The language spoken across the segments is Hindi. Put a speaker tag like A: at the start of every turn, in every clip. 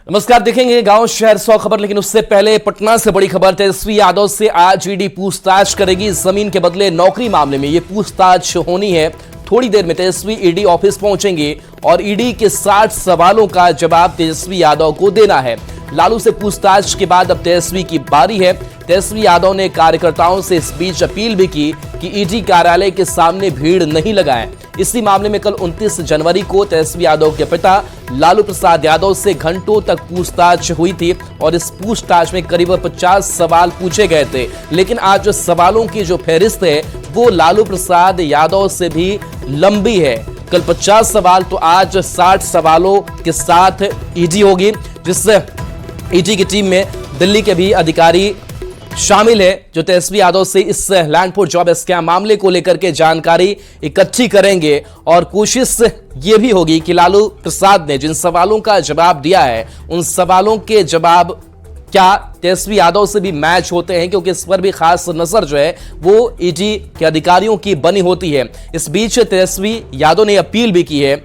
A: नमस्कार, देखेंगे गांव शहर 100 खबर, लेकिन उससे पहले पटना से बड़ी खबर। तेजस्वी यादव से आज ईडी पूछताछ करेगी जमीन के बदले नौकरी मामले में। यह पूछताछ होनी है। थोड़ी देर में तेजस्वी ईडी ऑफिस पहुंचेंगे और ईडी के 60 सवालों का जवाब तेजस्वी यादव को देना है। लालू से पूछताछ के बाद अब तेजस्वी की बारी है। तेजस्वी यादव ने कार्यकर्ताओं से इस बीच अपील भी की कि ईडी कार्यालय के सामने भीड़ नहीं लगाएं। इसी मामले में कल 29 जनवरी को तेजस्वी यादव के पिता लालू प्रसाद यादव से घंटों तक पूछताछ हुई थी और इस पूछताछ में करीब 50 सवाल पूछे गए थे। लेकिन आज सवालों की जो फहरिस्त है वो लालू प्रसाद यादव से भी लंबी है। कल 50 सवाल तो आज 60 सवालों के साथ ईडी होगी, जिससे ईडी की टीम में दिल्ली के भी अधिकारी शामिल है जो तेजस्वी यादव से इस लैंड पोर्ट जॉब स्कैम मामले को लेकर के जानकारी इकट्ठी करेंगे। और कोशिश यह भी होगी कि लालू प्रसाद ने जिन सवालों का जवाब दिया है उन सवालों के जवाब क्या तेजस्वी यादव से भी मैच होते हैं, क्योंकि इस पर भी खास नजर जो है वो ईडी के अधिकारियों की बनी होती है। इस बीच तेजस्वी यादव ने अपील भी की है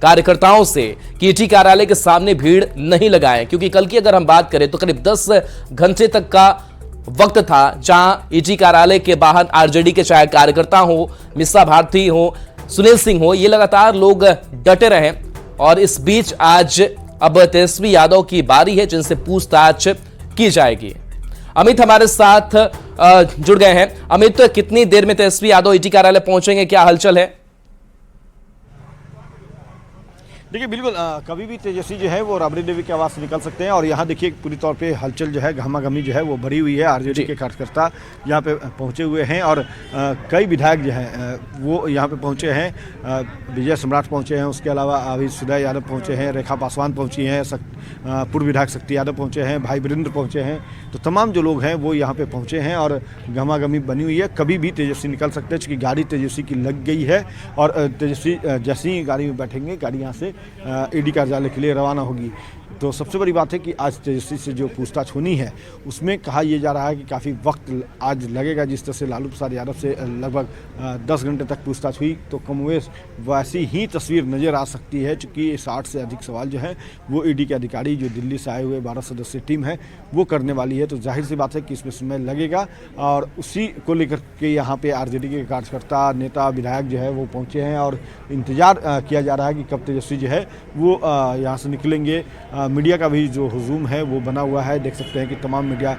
A: कार्यकर्ताओं से कि ईडी कार्यालय के सामने भीड़ नहीं लगाएं, क्योंकि कल की अगर हम बात करें तो करीब 10 घंटे तक का वक्त था जहां ईडी कार्यालय के बाहर आरजेडी के चाहे कार्यकर्ता हो, मिसा भारती हो, सुनील सिंह हो, ये लगातार लोग डटे रहे। और इस बीच आज अब तेजस्वी यादव की बारी है जिनसे पूछताछ की जाएगी। अमित हमारे साथ जुड़ गए हैं। अमित, कितनी देर में तेजस्वी यादव ईडी कार्यालय पहुंचेंगे, क्या हलचल है?
B: देखिए, बिल्कुल कभी भी तेजस्वी जो है वो राबड़ी देवी के आवाज़ से निकल सकते हैं। और यहाँ देखिए पूरी तौर पे हलचल जो है, घमाघमी जो है वो बढ़ी हुई है। आरजेडी के कार्यकर्ता यहाँ पे पहुँचे हुए हैं और कई विधायक जो हैं वो यहाँ पे पहुँचे हैं। विजय सम्राट पहुँचे हैं, उसके अलावा अभी सुदय यादव पहुँचे हैं, रेखा पासवान पहुँची हैं, पूर्व विधायक शक्ति यादव पहुँचे हैं, भाई वीरेंद्र पहुँचे हैं। तो तमाम जो लोग हैं वो यहाँ पर पहुँचे हैं और घमाघमी बनी हुई है। कभी भी तेजस्वी निकल सकते हैं, चूँकि गाड़ी तेजस्वी की लग गई है और तेजस्वी जैसे ही गाड़ी में बैठेंगे, गाड़ी यहाँ से ईडी कार्यालय के लिए रवाना होगी। तो सबसे बड़ी बात है कि आज तेजस्वी से जो पूछताछ होनी है उसमें कहा यह जा रहा है कि काफ़ी वक्त आज लगेगा। जिस तरह से लालू प्रसाद यादव से लगभग 10 घंटे तक पूछताछ हुई तो कमोवेश वैसी ही तस्वीर नज़र आ सकती है, चूँकि 60 से अधिक सवाल जो है वो ईडी के अधिकारी जो दिल्ली से आए हुए 12 सदस्यीय टीम है वो करने वाली है। तो जाहिर सी बात है कि इसमें समय लगेगा और उसी को लेकर के यहाँ पे आरजेडी के कार्यकर्ता, नेता, विधायक जो है वो पहुँचे हैं और इंतजार किया जा रहा है कि कब तेजस्वी जो है वो यहाँ से निकलेंगे। मीडिया का भी जो हुजूम है वो बना हुआ है। देख सकते हैं कि तमाम मीडिया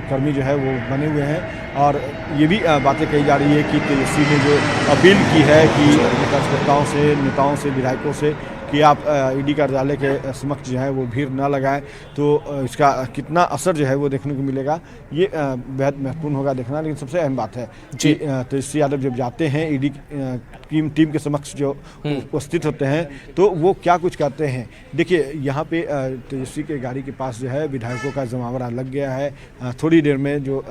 B: कर्मी जो है वो बने हुए हैं और ये भी बातें कही जा रही है कि तेजस्वी ने जो अपील की है कि कार्यकर्ताओं से, नेताओं से, विधायकों से कि आप ईडी कार्यालय के समक्ष जो है वो भीड़ ना लगाएं, तो इसका कितना असर जो है वो देखने को मिलेगा ये बेहद महत्वपूर्ण होगा देखना। लेकिन सबसे अहम बात है कि तेजस्वी यादव जब जाते हैं ईडी टीम के समक्ष जो उपस्थित होते हैं तो वो क्या कुछ करते हैं। देखिए, यहाँ पे तेजस्वी के गाड़ी के पास जो है विधायकों का जमावड़ा लग गया है। थोड़ी देर में जो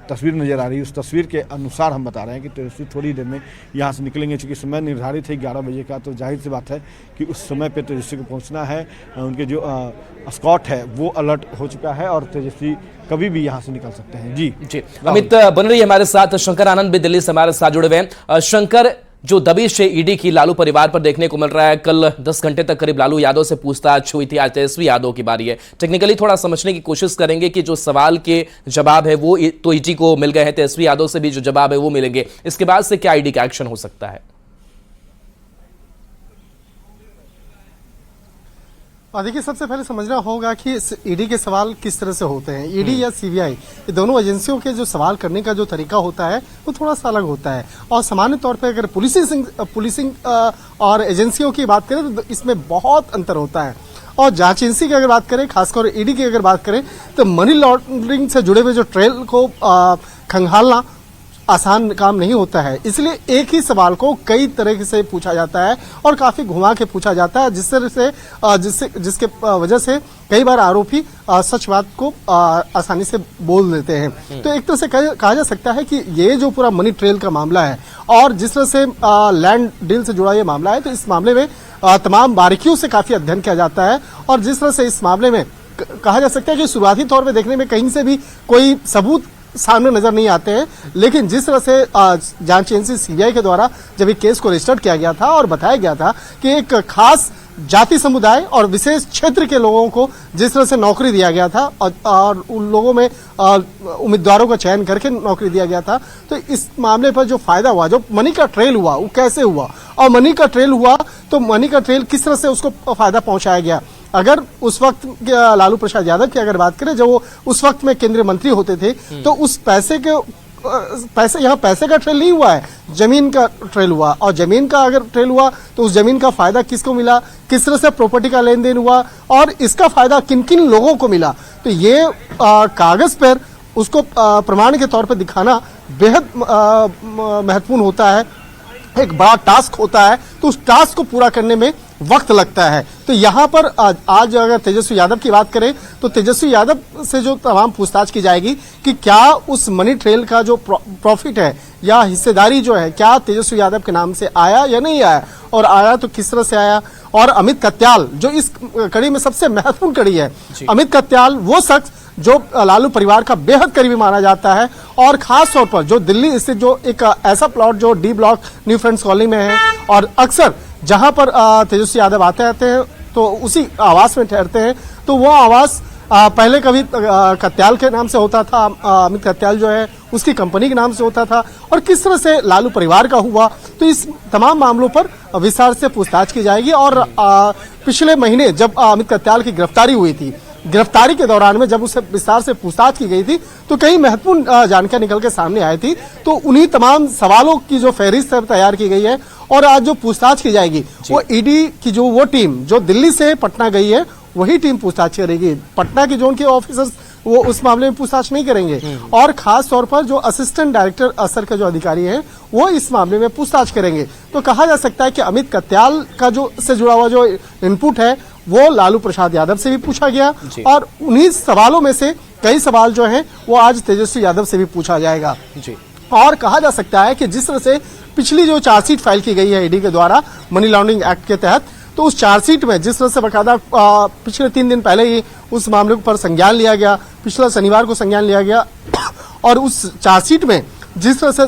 B: तस्वीर नज़र आ रही है उस तस्वीर के अनुसार हम बता रहे हैं कि तेजस्वी थोड़ी देर में यहाँ से निकलेंगे। चूँकि समय निर्धारित है 11 बजे का, तो जाहिर सी बात है कि उस समय पे तेजस्वी को पहुंचना है। उनके जो स्कॉट है वो अलर्ट हो चुका है और तेजस्वी कभी भी यहां से निकल सकते हैं। जी
A: अमित बन रही हमारे साथ शंकर आनंद भी दिल्ली से हमारे साथ जुड़े हुए हैं। शंकर, जो दबिश है ईडी की लालू परिवार पर देखने को मिल रहा है, कल 10 घंटे तक करीब लालू यादव से पूछताछ हुई थी, आज तेजस्वी यादव की बारी है। टेक्निकली थोड़ा समझने की कोशिश करेंगे कि जो सवाल के जवाब है वो तो ईडी को मिल गए हैं, तेजस्वी यादव से भी जो जवाब है वो मिलेंगे। इसके बाद से क्या ईडी का एक्शन हो सकता है?
C: देखिए, सबसे पहले समझना होगा कि ईडी के सवाल किस तरह से होते हैं। ईडी या सीबीआई, ये दोनों एजेंसियों के जो सवाल करने का जो तरीका होता है वो थोड़ा सा अलग होता है। और सामान्य तौर पे अगर पुलिसिंग और एजेंसियों की बात करें तो इसमें बहुत अंतर होता है। और जांच एजेंसी की अगर बात करें, खासकर ईडी की अगर बात करें, तो मनी लॉन्ड्रिंग से जुड़े हुए जो ट्रेल को खंगालना आसान काम नहीं होता है। इसलिए एक ही सवाल को कई तरह से पूछा जाता है और काफी घुमा के पूछा जाता है, जिसके वजह से कई बार आरोपी सच बात को आसानी से बोल देते हैं। तो एक तरह से कहा जा सकता है कि ये जो पूरा मनी ट्रेल का मामला है और जिस तरह से लैंड डील से जुड़ा ये मामला है, तो इस मामले में तमाम बारीकियों से काफी अध्ययन किया जाता है। और जिस तरह से इस मामले में कहा जा सकता है कि शुरुआती तौर पर देखने में कहीं से भी कोई सबूत सामने नजर नहीं आते हैं, लेकिन जिस तरह से जांच एजेंसी सीबीआई के द्वारा जब एक केस को रजिस्टर्ड किया गया था और बताया गया था कि एक खास जाति समुदाय और विशेष क्षेत्र के लोगों को जिस तरह से नौकरी दिया गया था और उन लोगों में उम्मीदवारों का चयन करके नौकरी दिया गया था, तो इस मामले पर जो फायदा हुआ, जो मनी का ट्रेल हुआ, वो कैसे हुआ और मनी का ट्रेल हुआ तो मनी का ट्रेल किस तरह से उसको फायदा पहुंचाया गया। अगर उस वक्त लालू प्रसाद यादव की अगर बात करें, जब वो उस वक्त में केंद्रीय मंत्री होते थे, तो उस पैसे यहाँ पैसे का ट्रेल नहीं हुआ है, जमीन का ट्रेल हुआ। और जमीन का अगर ट्रेल हुआ तो उस जमीन का फायदा किसको मिला, किस तरह से प्रॉपर्टी का लेन देन हुआ और इसका फायदा किन किन लोगों को मिला, तो ये कागज पर उसको प्रमाण के तौर पर दिखाना बेहद महत्वपूर्ण होता है, एक बड़ा टास्क होता है। तो उस टास्क को पूरा करने में वक्त लगता है। तो यहाँ पर आज अगर तेजस्वी यादव की बात करें तो तेजस्वी यादव से जो तमाम पूछताछ की जाएगी कि क्या उस मनी ट्रेल का जो प्रॉफिट है या हिस्सेदारी जो है, क्या तेजस्वी यादव के नाम से आया या नहीं आया, और आया तो किस तरह से आया। और अमित कत्याल जो इस कड़ी में सबसे महत्वपूर्ण कड़ी है, अमित कत्याल वो शख्स जो लालू परिवार का बेहद करीबी माना जाता है और खास तौर पर जो दिल्ली स्थित जो एक ऐसा प्लॉट जो D block new friends colony में है और अक्सर जहां पर तेजस्वी यादव आते रहते हैं तो उसी आवास में ठहरते हैं, तो वो आवास पहले कभी कत्याल के नाम से होता था, अमित कत्याल जो है उसकी कंपनी के नाम से होता था, और किस तरह से लालू परिवार का हुआ, तो इस तमाम मामलों पर विस्तार से पूछताछ की जाएगी। और पिछले महीने जब अमित कत्याल की गिरफ्तारी हुई थी, गिरफ्तारी के दौरान में जब उससे विस्तार से पूछताछ की गई थी तो कई महत्वपूर्ण जानकारी निकल के सामने आई थी। तो उन्हीं तमाम सवालों की जो फहरिस्त तैयार की गई है और आज जो पूछताछ की जाएगी वो ईडी की जो वो टीम जो दिल्ली से पटना गई है वही टीम पूछताछ करेगी। पटना के जो उनके ऑफिसर्स वो उस मामले में पूछताछ नहीं करेंगे, और खास तौर पर जो असिस्टेंट डायरेक्टर असर के जो अधिकारी हैं वो इस मामले में पूछताछ करेंगे। तो कहा जा सकता है कि अमित कत्याल का जो से जुड़ा हुआ जो इनपुट है वो लालू प्रसाद यादव से भी पूछा गया, और उन्हीं सवालों में से कई सवाल जो हैं वो आज तेजस्वी यादव से भी पूछा जाएगा। और कहा जा सकता है कि जिस तरह से पिछली जो चार्जशीट फाइल की गई है ईडी के द्वारा मनी लॉन्ड्रिंग एक्ट के तहत, तो उस चार्जशीट में जिस तरह से बकायदा पिछले 3 दिन पहले ही उस मामले पर संज्ञान लिया गया, पिछला शनिवार को संज्ञान लिया गया, और उस चार्जशीट में जिस तरह से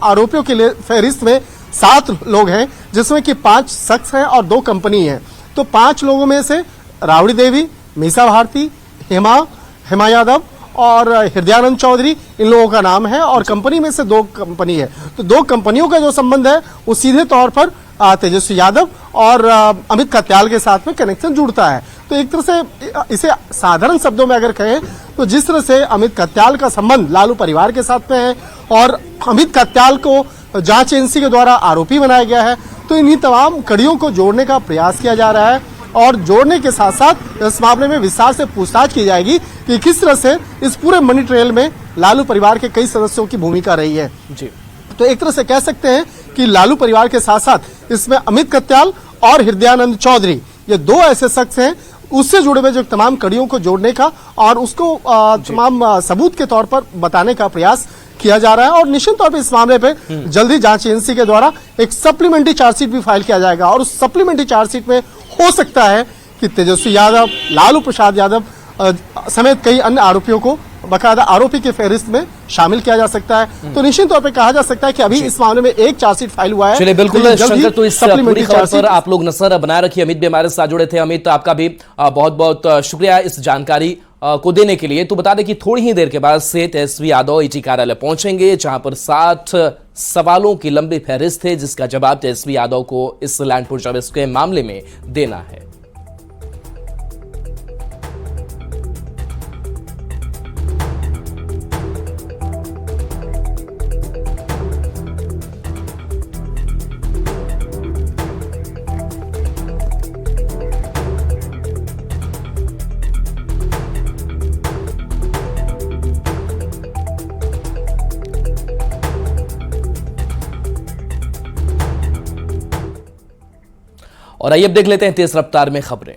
C: आरोपियों के लिए फहरिस्त में 7 लोग हैं, जिसमें कि 5 शख्स हैं और 2 कंपनी हैं। तो 5 लोगों में से राबड़ी देवी, मीसा भारती, हेमा यादव और हृदयानंद चौधरी इन लोगों का नाम है, और कंपनी में से 2 कंपनी है। तो 2 कंपनियों का जो संबंध है वो सीधे तौर पर तेजस्वी यादव और अमित कत्याल के साथ में कनेक्शन जुड़ता है। तो एक तरह से इसे साधारण शब्दों में अगर कहें तो जिस तरह से अमित कत्याल का संबंध लालू परिवार के साथ में है और अमित कत्याल को जांच एजेंसी के द्वारा आरोपी बनाया गया है, तो इन्हीं तमाम कड़ियों को जोड़ने का प्रयास किया जा रहा है। और जोड़ने के साथ साथ इस मामले में विस्तार से पूछताछ की जाएगी कि किस तरह से इस पूरे मनी ट्रेल में लालू परिवार के कई सदस्यों की भूमिका रही है। जी, तो एक तरह से कह सकते हैं कि लालू परिवार के साथ साथ इसमें अमित कत्याल और हृदयानंद चौधरी ये 2 ऐसे शख्स हैं, उससे जुड़े हुए जो तमाम कड़ियों को जोड़ने का और उसको तमाम सबूत के तौर पर बताने का प्रयास किया जा रहा है। और निश्चित तौर पर इस मामले पे जल्दी जांच एजेंसी के द्वारा एक सप्लीमेंट्री चार्जशीट भी फाइल किया जाएगा, और उस सप्लीमेंट्री चार्जशीट में हो सकता है कि तेजस्वी यादव, लालू प्रसाद यादव समेत कई अन्य आरोपियों को बकायदा आरोपी के फहरिस्त में शामिल किया जा सकता है। तो निश्चित तौर पर कहा जा सकता है कि अभी इस मामले में एक चार्जशीट फाइल हुआ है।
A: चलिए, बिल्कुल शंकर, तो इस पूरी खबर पर आप लोग नजर बनाए रखिए। अमित भी हमारे साथ जुड़े थे। अमित, आपका भी बहुत बहुत शुक्रिया इस जानकारी को देने के लिए। तो बता दें कि थोड़ी ही देर के बाद से तेजस्वी यादव ईडी कार्यालय पहुंचेंगे, जहां पर 7 सवालों की लंबी फहरिस्त है, जिसका जवाब तेजस्वी यादव को इस लैंड पूल सर्विस के मामले में देना है। और आइए अब देख लेते हैं तेज रफ्तार में खबरें।